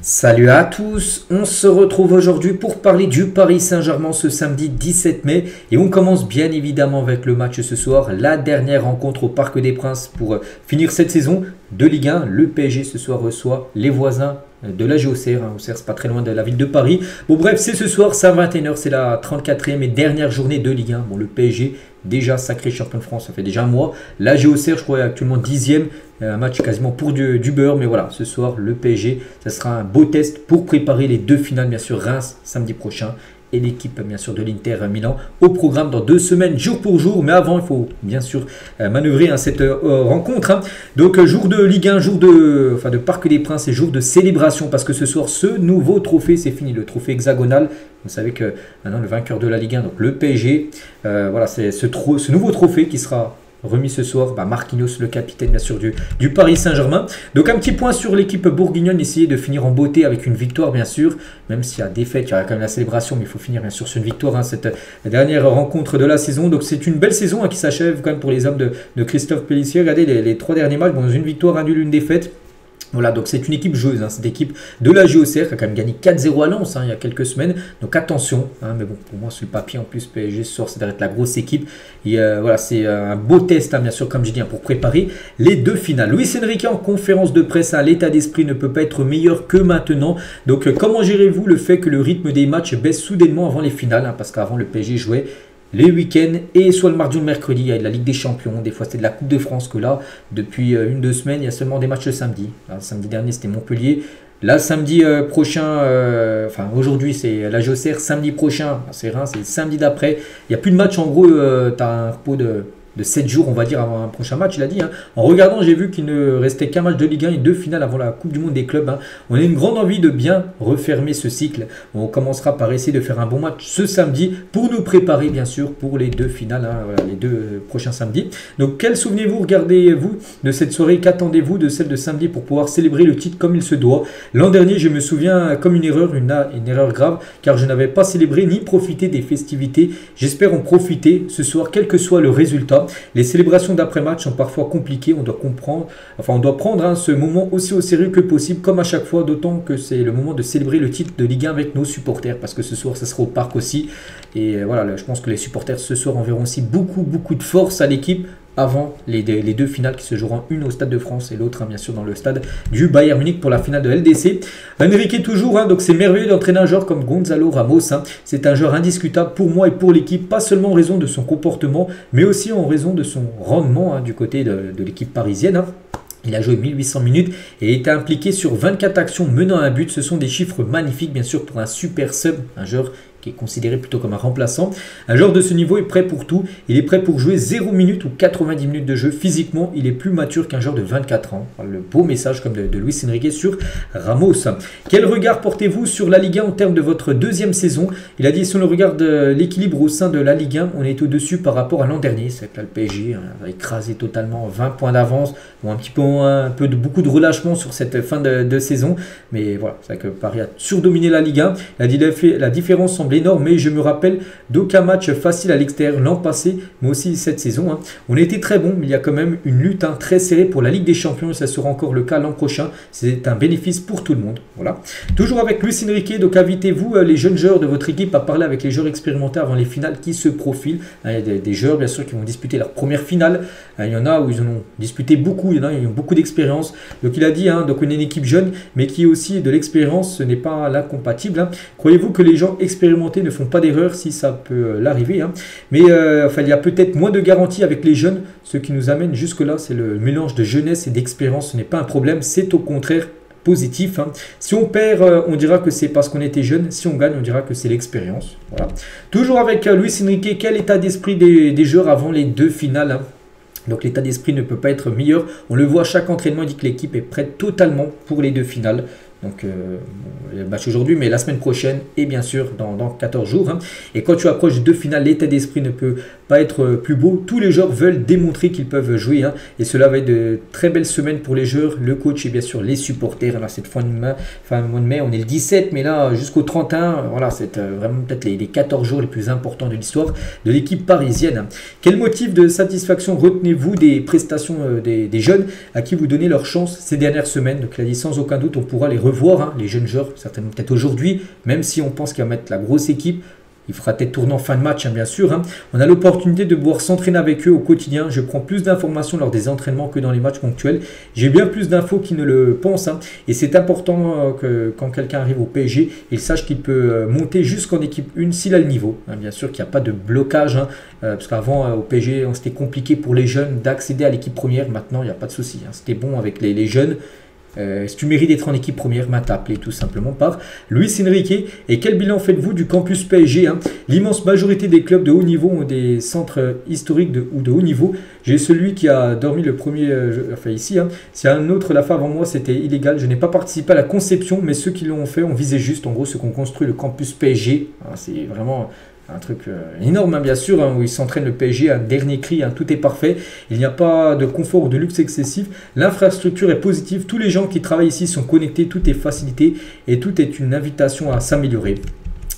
Salut à tous, on se retrouve aujourd'hui pour parler du Paris Saint-Germain ce samedi 17 mai et on commence bien évidemment avec le match ce soir, la dernière rencontre au Parc des Princes pour finir cette saison de Ligue 1. Le PSG ce soir reçoit les voisins de la Auxerre, Auxerre c'est pas très loin de la ville de Paris. Bon bref, c'est ce soir, c'est à 21h, c'est la 34e et dernière journée de Ligue 1. Bon, le PSG déjà sacré champion de France, ça fait déjà un mois. La Auxerre, je crois, est actuellement 10e. Un match quasiment pour du beurre, mais voilà, ce soir, le PSG, ça sera un beau test pour préparer les deux finales, bien sûr, Reims samedi prochain et l'équipe, bien sûr, de l'Inter Milan au programme dans 2 semaines, jour pour jour. Mais avant, il faut bien sûr manœuvrer cette rencontre. Donc, jour de Ligue 1, jour de Parc des Princes et jour de célébration parce que ce soir, ce nouveau trophée, c'est fini, le trophée hexagonal. Vous savez que maintenant, le vainqueur de la Ligue 1, donc le PSG, voilà, c'est ce nouveau trophée qui sera remis ce soir, Marquinhos, le capitaine bien sûr du Paris Saint-Germain. Donc un petit point sur l'équipe bourguignonne, essayer de finir en beauté avec une victoire bien sûr, même s'il y a défaite, il y aura quand même la célébration, mais il faut finir bien sûr sur une victoire, cette dernière rencontre de la saison. Donc c'est une belle saison qui s'achève quand même pour les hommes de Christophe Pélissier. Regardez les 3 derniers matchs, une victoire, un nul, une défaite. Voilà, donc c'est une équipe joueuse, cette équipe de la Auxerre qui a quand même gagné 4-0 à Lens il y a quelques semaines. Donc attention, mais bon, pour moi sur le papier en plus PSG ce soir ça doit être la grosse équipe. Et voilà, c'est un beau test bien sûr comme je dis pour préparer les deux finales. Luis Enrique en conférence de presse, l'état d'esprit ne peut pas être meilleur que maintenant. Donc comment gérez-vous le fait que le rythme des matchs baisse soudainement avant les finales, parce qu'avant le PSG jouait les week-ends et soit le mardi ou le mercredi, il y a de la Ligue des Champions, des fois c'était de la Coupe de France que là, depuis 1-2 semaines, il y a seulement des matchs le samedi. Le samedi dernier c'était Montpellier, là samedi prochain, aujourd'hui c'est la Auxerre, samedi prochain c'est Reims, c'est samedi d'après, il n'y a plus de match en gros, tu as un repos de 7 jours on va dire avant un prochain match, il a dit. En regardant j'ai vu qu'il ne restait qu'un match de Ligue 1 et 2 finales avant la Coupe du Monde des clubs. On a une grande envie de bien refermer ce cycle. On commencera par essayer de faire un bon match ce samedi pour nous préparer bien sûr pour les 2 finales, les 2 prochains samedis. Donc quel souvenez-vous, regardez-vous de cette soirée, qu'attendez-vous de celle de samedi pour pouvoir célébrer le titre comme il se doit? L'an dernier je me souviens comme une erreur grave car je n'avais pas célébré ni profité des festivités. J'espère en profiter ce soir quel que soit le résultat. Les célébrations d'après-match sont parfois compliquées, on doit prendre ce moment aussi au sérieux que possible, comme à chaque fois, d'autant que c'est le moment de célébrer le titre de Ligue 1 avec nos supporters, parce que ce soir, ça sera au parc aussi. Et voilà, je pense que les supporters ce soir enverront aussi beaucoup de force à l'équipe avant les 2 finales qui se joueront, une au Stade de France et l'autre bien sûr dans le stade du Bayern Munich pour la finale de LDC. Enrique toujours, donc c'est merveilleux d'entraîner un joueur comme Gonzalo Ramos. C'est un joueur indiscutable pour moi et pour l'équipe, pas seulement en raison de son comportement, mais aussi en raison de son rendement du côté de l'équipe parisienne. Il a joué 1800 minutes et été impliqué sur 24 actions menant à un but. Ce sont des chiffres magnifiques bien sûr pour un super sub, un joueur qui est considéré plutôt comme un remplaçant. Un joueur de ce niveau est prêt pour tout. Il est prêt pour jouer 0 minutes ou 90 minutes de jeu. Physiquement, il est plus mature qu'un joueur de 24 ans. Le beau message comme de Luis Enrique sur Ramos. Quel regard portez-vous sur la Ligue 1 en termes de votre 2e saison? Il a dit si on regarde l'équilibre au sein de la Ligue 1, on est au-dessus par rapport à l'an dernier. C'est que là, le PSG a écrasé totalement 20 points d'avance. Bon, beaucoup de relâchement sur cette fin de saison. Mais voilà, c'est que Paris a surdominé la Ligue 1. Il a dit la différence semble énorme, mais je me rappelle d'aucun match facile à l'extérieur l'an passé, mais aussi cette saison. On a été très bon, mais il y a quand même une lutte très serrée pour la Ligue des Champions et ça sera encore le cas l'an prochain. C'est un bénéfice pour tout le monde. Voilà. Toujours avec Luis Enrique, donc invitez-vous les jeunes joueurs de votre équipe à parler avec les joueurs expérimentés avant les finales qui se profilent. Il y a des joueurs bien sûr qui vont disputer leur première finale. Il y en a où ils en ont disputé beaucoup, il y en a qui ont beaucoup d'expérience. Donc il a dit, donc on est une équipe jeune, mais qui est aussi de l'expérience, ce n'est pas l'incompatible. Croyez-vous que les gens expérimentés ne font pas d'erreur si ça peut l'arriver. Mais il y a peut-être moins de garanties avec les jeunes. Ce qui nous amène jusque-là, c'est le mélange de jeunesse et d'expérience. Ce n'est pas un problème, c'est au contraire positif. Si on perd, on dira que c'est parce qu'on était jeune. Si on gagne, on dira que c'est l'expérience. Voilà. Toujours avec Luis Enrique, quel état d'esprit des joueurs avant les 2 finales? Donc l'état d'esprit ne peut pas être meilleur. On le voit à chaque entraînement, il dit que l'équipe est prête totalement pour les 2 finales. Donc le match aujourd'hui, mais la semaine prochaine et bien sûr dans 14 jours. Et quand tu approches de 2 finales, l'état d'esprit ne peut pas être plus beau. Tous les joueurs veulent démontrer qu'ils peuvent jouer. Et cela va être de très belles semaines pour les joueurs, le coach et bien sûr les supporters. Alors, cette fin de mois de mai, on est le 17, mais là jusqu'au 31, voilà, c'est vraiment peut-être les 14 jours les plus importants de l'histoire de l'équipe parisienne. Quel motif de satisfaction retenez-vous des prestations des jeunes à qui vous donnez leur chance ces dernières semaines? Donc il a dit sans aucun doute, on pourra les revoir revoir les jeunes joueurs, certainement peut-être aujourd'hui, même si on pense qu'il va mettre la grosse équipe. Il fera peut-être tourner en fin de match, bien sûr. On a l'opportunité de pouvoir s'entraîner avec eux au quotidien. Je prends plus d'informations lors des entraînements que dans les matchs ponctuels. J'ai bien plus d'infos qu'ils ne le pensent. Et c'est important que quand quelqu'un arrive au PSG, il sache qu'il peut monter jusqu'en équipe 1 s'il a le niveau. Bien sûr qu'il n'y a pas de blocage. Parce qu'avant, au PSG, c'était compliqué pour les jeunes d'accéder à l'équipe première. Maintenant, il n'y a pas de souci. C'était bon avec les jeunes. Si tu mérites d'être en équipe première, t'as appelé tout simplement par Luis Enrique. Et quel bilan faites-vous du campus PSG? L'immense majorité des clubs de haut niveau ont des centres historiques ou de haut niveau. J'ai celui qui a dormi le premier, enfin ici. Si un autre l'a fait avant moi, c'était illégal. Je n'ai pas participé à la conception, mais ceux qui l'ont fait ont visé juste. En gros, ceux qui ont construit le campus PSG, c'est vraiment un truc énorme, bien sûr, où il s'entraîne le PSG, un dernier cri, tout est parfait. Il n'y a pas de confort ou de luxe excessif. L'infrastructure est positive. Tous les gens qui travaillent ici sont connectés. Tout est facilité et tout est une invitation à s'améliorer.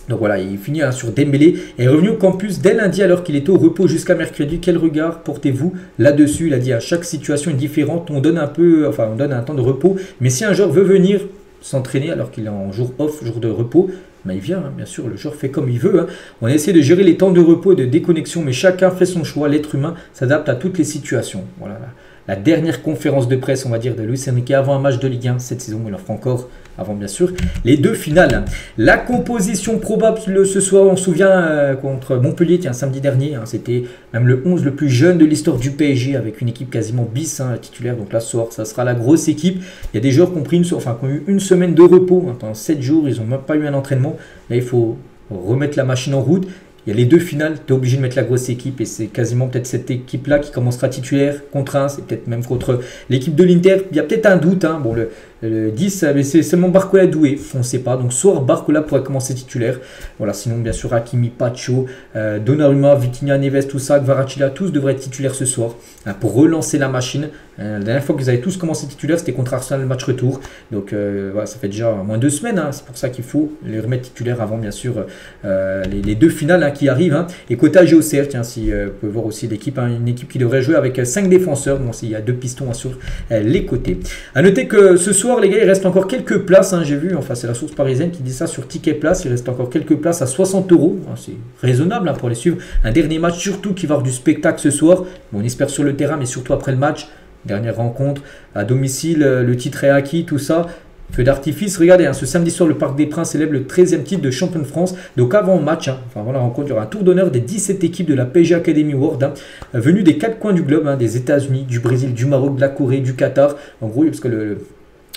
Donc voilà, il finit sur Dembélé et est revenu au campus dès lundi alors qu'il était au repos jusqu'à mercredi. Quel regard portez-vous là-dessus? Il a dit à chaque situation est différente. On donne un temps de repos. Mais si un joueur veut venir s'entraîner alors qu'il est en jour off, jour de repos, il vient, bien sûr, le joueur fait comme il veut. On essaie de gérer les temps de repos et de déconnexion, mais chacun fait son choix. L'être humain s'adapte à toutes les situations. Voilà la dernière conférence de presse, on va dire, de Luis Enrique avant un match de Ligue 1 cette saison. Il en fera encore avant, bien sûr, les deux finales. La composition probable ce soir, on se souvient, contre Montpellier, samedi dernier. C'était même le 11 le plus jeune de l'histoire du PSG avec une équipe quasiment bis titulaire. Donc là, ce soir, ça sera la grosse équipe. Il y a des joueurs qui ont eu une semaine de repos. Pendant 7 jours, ils n'ont même pas eu un entraînement. Là, il faut remettre la machine en route. Il y a les deux finales, tu es obligé de mettre la grosse équipe et c'est quasiment peut-être cette équipe-là qui commencera titulaire contre un, c'est peut-être même contre l'équipe de l'Inter. Il y a peut-être un doute, Bon, le 10, c'est seulement Barcola doué, on ne sait pas. Donc soit Barcola pourrait commencer titulaire. Voilà, sinon bien sûr Hakimi, Pacho, Donnarumma, Vitinha, Neves, tout ça, Kvaratskhelia, tous devraient être titulaires ce soir pour relancer la machine. La dernière fois qu'ils avaient tous commencé titulaires, c'était contre Arsenal le match retour. Donc voilà, ça fait déjà moins de 2 semaines. C'est pour ça qu'il faut les remettre titulaires avant bien sûr les deux finales qui arrivent. Et côté AGOCR, si vous pouvez voir aussi l'équipe, une équipe qui devrait jouer avec 5 défenseurs. Bon, il y a 2 pistons sur les côtés. A noter que ce soir, les gars, il reste encore quelques places. J'ai vu, c'est la source parisienne qui dit ça sur Ticket Place. Il reste encore quelques places à 60 €. C'est raisonnable pour les suivre. Un dernier match, surtout qui va avoir du spectacle ce soir. Bon, on espère sur le terrain, mais surtout après le match. Dernière rencontre à domicile, le titre est acquis, tout ça. Feu d'artifice, regardez, ce samedi soir, le Parc des Princes célèbre le 13e titre de champion de France. Donc avant le match, avant la rencontre, il y aura un tour d'honneur des 17 équipes de la PSG Academy World, venues des 4 coins du globe, des États-Unis, du Brésil, du Maroc, de la Corée, du Qatar. En gros, parce que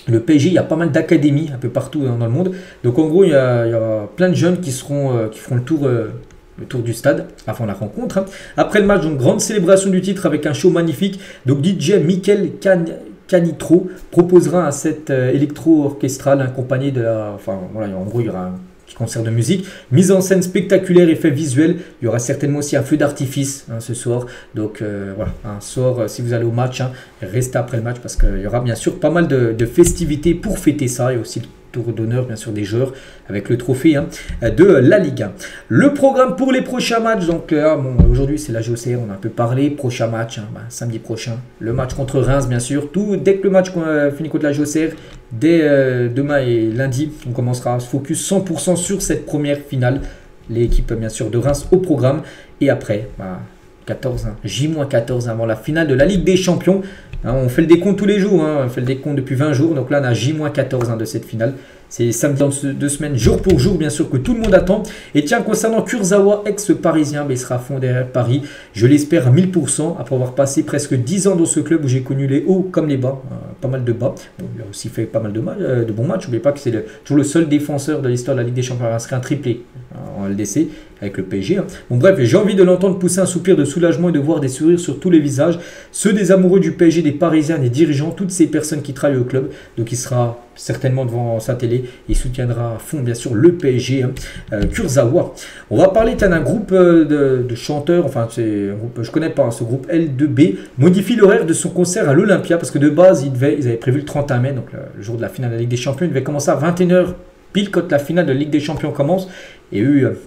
le PSG, il y a pas mal d'académies un peu partout dans le monde. Donc en gros, il y aura plein de jeunes qui feront le tour du stade avant la rencontre. Après le match, donc grande célébration du titre avec un show magnifique. Donc DJ Mikel Canitro proposera un set électro-orchestral accompagné de en gros il y aura un petit concert de musique, mise en scène spectaculaire, effets visuels. Il y aura certainement aussi un feu d'artifice ce soir. Donc voilà, un soir, si vous allez au match, restez après le match parce qu'il y aura bien sûr pas mal de festivités pour fêter ça. Et aussi le tour d'honneur bien sûr des joueurs avec le trophée de la Ligue 1. Le programme pour les prochains matchs, donc aujourd'hui c'est la GOCR, on a un peu parlé. Prochain match, samedi prochain, le match contre Reims bien sûr. Dès que le match finit contre la GOCR, dès demain et lundi, on commencera à se focus 100% sur cette première finale. L'équipe bien sûr de Reims au programme. Et après, 14, J-14 avant la finale de la Ligue des Champions. On fait le décompte tous les jours, on fait le décompte depuis 20 jours. Donc là, on a J-14 de cette finale. C'est samedi dans 2 semaines, jour pour jour, bien sûr, que tout le monde attend. Et tiens, concernant Kurzawa, ex-parisien, il sera à fond derrière Paris. Je l'espère à 1000%, après avoir passé presque 10 ans dans ce club où j'ai connu les hauts comme les bas. Pas mal de bas. Bon, il a aussi fait pas mal de bons matchs. N'oubliez pas que c'est toujours le seul défenseur de l'histoire de la Ligue des Champions à inscrire un triplé en LDC avec le PSG. Bon, bref, j'ai envie de l'entendre pousser un soupir de soulagement et de voir des sourires sur tous les visages. Ceux des amoureux du PSG, des Parisiens, des dirigeants, toutes ces personnes qui travaillent au club. Donc il sera certainement devant sa télé. Il soutiendra à fond, bien sûr, le PSG. Kurzawa. On va parler d'un groupe de chanteurs. C'est un groupe, je connais pas, ce groupe L2B. Modifie l'horaire de son concert à l'Olympia parce que de base, ils avaient prévu le 31 mai, donc le jour de la finale de la Ligue des Champions. Il devait commencer à 21 h pile quand la finale de la Ligue des Champions commence. Et eux,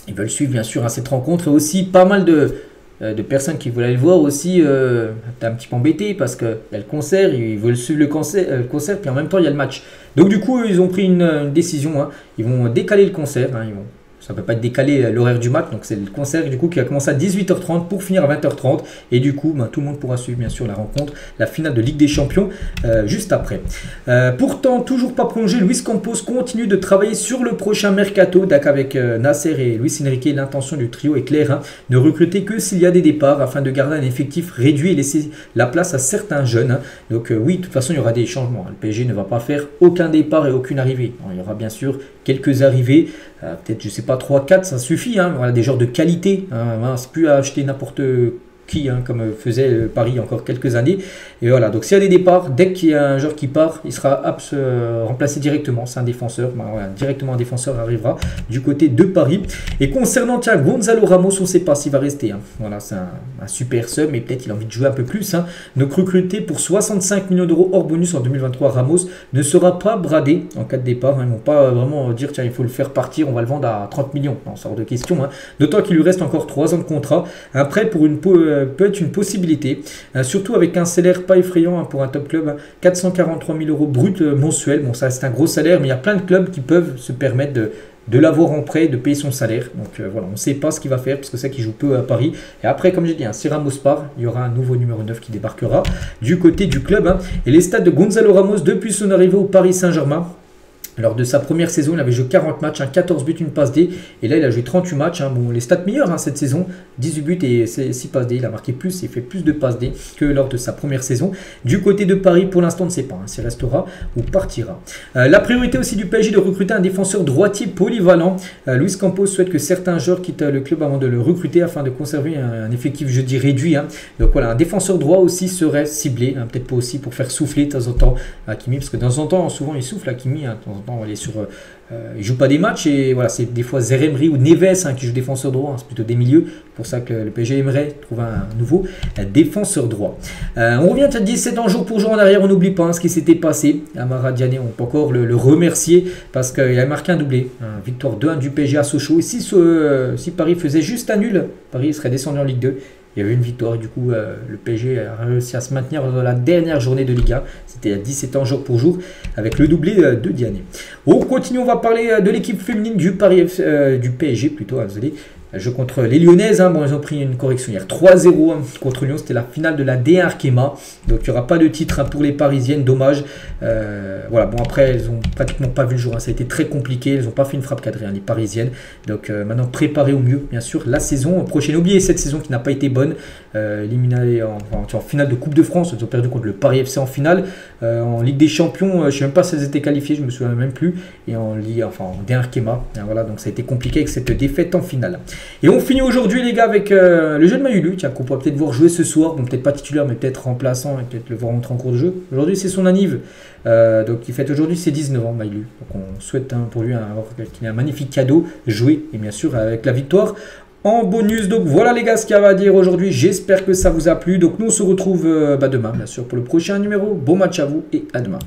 ils veulent suivre, bien sûr, cette rencontre. Et aussi pas mal de de personnes qui voulaient le voir aussi étaient un petit peu embêtés parce qu'il y a le concert, ils veulent suivre le concert, puis en même temps il y a le match. Donc du coup, ils ont pris une décision, hein. Ils vont décaler le concert, hein. Ça ne peut pas être décalé l'horaire du match, donc c'est le concert du coup qui a commencé à 18h30 pour finir à 20h30. Et du coup, tout le monde pourra suivre bien sûr la rencontre, la finale de Ligue des Champions juste après. Pourtant, toujours pas prolongé, Luis Campos continue de travailler sur le prochain mercato. Donc avec Nasser et Luis Enrique, l'intention du trio est claire, hein, ne recruter que s'il y a des départs afin de garder un effectif réduit et laisser la place à certains jeunes. Hein. Donc oui, de toute façon, il y aura des changements. Le PSG ne va pas faire aucun départ et aucune arrivée. Alors, il y aura bien sûr quelques arrivées. Peut-être, je sais pas, 3-4, ça suffit. Hein. Voilà, des joueurs de qualité. Hein. C'est plus à acheter n'importe qui, hein, comme faisait Paris il y a encore quelques années. Et voilà, donc s'il y a des départs, dès qu'il y a un joueur qui part, il sera remplacé directement. C'est un défenseur. Voilà, directement un défenseur arrivera du côté de Paris. Et concernant Gonzalo Ramos, on ne sait pas s'il va rester. Hein. Voilà, c'est un super sub, mais peut-être il a envie de jouer un peu plus. Hein. Donc recruté pour 65 millions d'euros hors bonus en 2023, Ramos ne sera pas bradé en cas de départ. Hein. Ils ne vont pas vraiment dire tiens, il faut le faire partir, on va le vendre à 30 millions. Non, ça hors de question. Hein. D'autant qu'il lui reste encore 3 ans de contrat. Un prêt pour peut être une possibilité, surtout avec un salaire pas effrayant, hein, pour un top club, hein, 443 000 euros brut mensuel. Bon, ça c'est un gros salaire, mais il y a plein de clubs qui peuvent se permettre de l'avoir en prêt, de payer son salaire. Donc voilà, on ne sait pas ce qu'il va faire parce que c'est qu'il joue peu à Paris. Et après, comme j'ai dit, hein, si Ramos part, il y aura un nouveau numéro 9 qui débarquera du côté du club. Hein. Et les stats de Gonzalo Ramos depuis son arrivée au Paris Saint-Germain. Lors de sa première saison, il avait joué 40 matchs, hein, 14 buts, une passe D. Et là, il a joué 38 matchs. Hein. Bon, les stats meilleurs, hein, cette saison, 18 buts et 6 passes D. Il a marqué plus et fait plus de passes D que lors de sa première saison. Du côté de Paris, pour l'instant, on ne sait pas, hein, s'il restera ou partira. La priorité aussi du PSG de recruter un défenseur droitier polyvalent. Luis Campos souhaite que certains joueurs quittent le club avant de le recruter afin de conserver un effectif, je dis, réduit. Hein. Donc voilà, un défenseur droit aussi serait ciblé. Hein, peut-être pas aussi pour faire souffler de temps en temps Hakimi, parce que de temps en temps, souvent, il souffle Hakimi. Hein, de temps en temps, on va aller sur il joue pas des matchs et voilà, c'est des fois Zeremri ou Neves, hein, qui joue défenseur droit, hein, c'est plutôt des milieux. C'est pour ça que le PSG aimerait trouver un nouveau défenseur droit. On revient à 17 ans jour pour jour en arrière, on n'oublie pas, hein, ce qui s'était passé. Amara Diané, on peut encore le remercier parce qu'il a marqué un doublé, victoire 2-1 du PSG à Sochaux. Et si Paris faisait juste un nul, Paris serait descendu en Ligue 2. Il y avait une victoire et du coup le PSG a réussi à se maintenir dans la dernière journée de Ligue 1. C'était à 17 ans jour pour jour avec le doublé de Diané. On continue, on va parler de l'équipe féminine du PSG plutôt, hein, désolé. Jeu contre les Lyonnaises, hein. Bon, ils ont pris une correction hier, 3-0 hein, contre Lyon, c'était la finale de la D1 Arkema, donc il n'y aura pas de titre, hein, pour les Parisiennes, dommage. Voilà, bon après elles ont pratiquement pas vu le jour, hein. Ça a été très compliqué, elles n'ont pas fait une frappe cadrée, hein, les Parisiennes, donc maintenant préparez au mieux bien sûr la saison prochaine. Oubliez cette saison qui n'a pas été bonne, éliminée en finale de Coupe de France, elles ont perdu contre le Paris FC en finale, en Ligue des Champions, je ne sais même pas si elles étaient qualifiées, je me souviens même plus, et en D1 Arkema, hein, voilà, donc ça a été compliqué avec cette défaite en finale. Et on finit aujourd'hui les gars avec le jeune Mayulu, tiens, qu'on pourra peut-être voir jouer ce soir, bon peut-être pas titulaire mais peut-être remplaçant et peut-être le voir rentrer en cours de jeu. Aujourd'hui c'est son anniv, donc il fête aujourd'hui ses 19 ans Mayulu, donc on souhaite, hein, pour lui qu'il ait un magnifique cadeau, jouer et bien sûr avec la victoire en bonus. Donc voilà les gars ce qu'il y avait à dire aujourd'hui, j'espère que ça vous a plu, donc nous on se retrouve demain bien sûr pour le prochain numéro. Bon match à vous et à demain.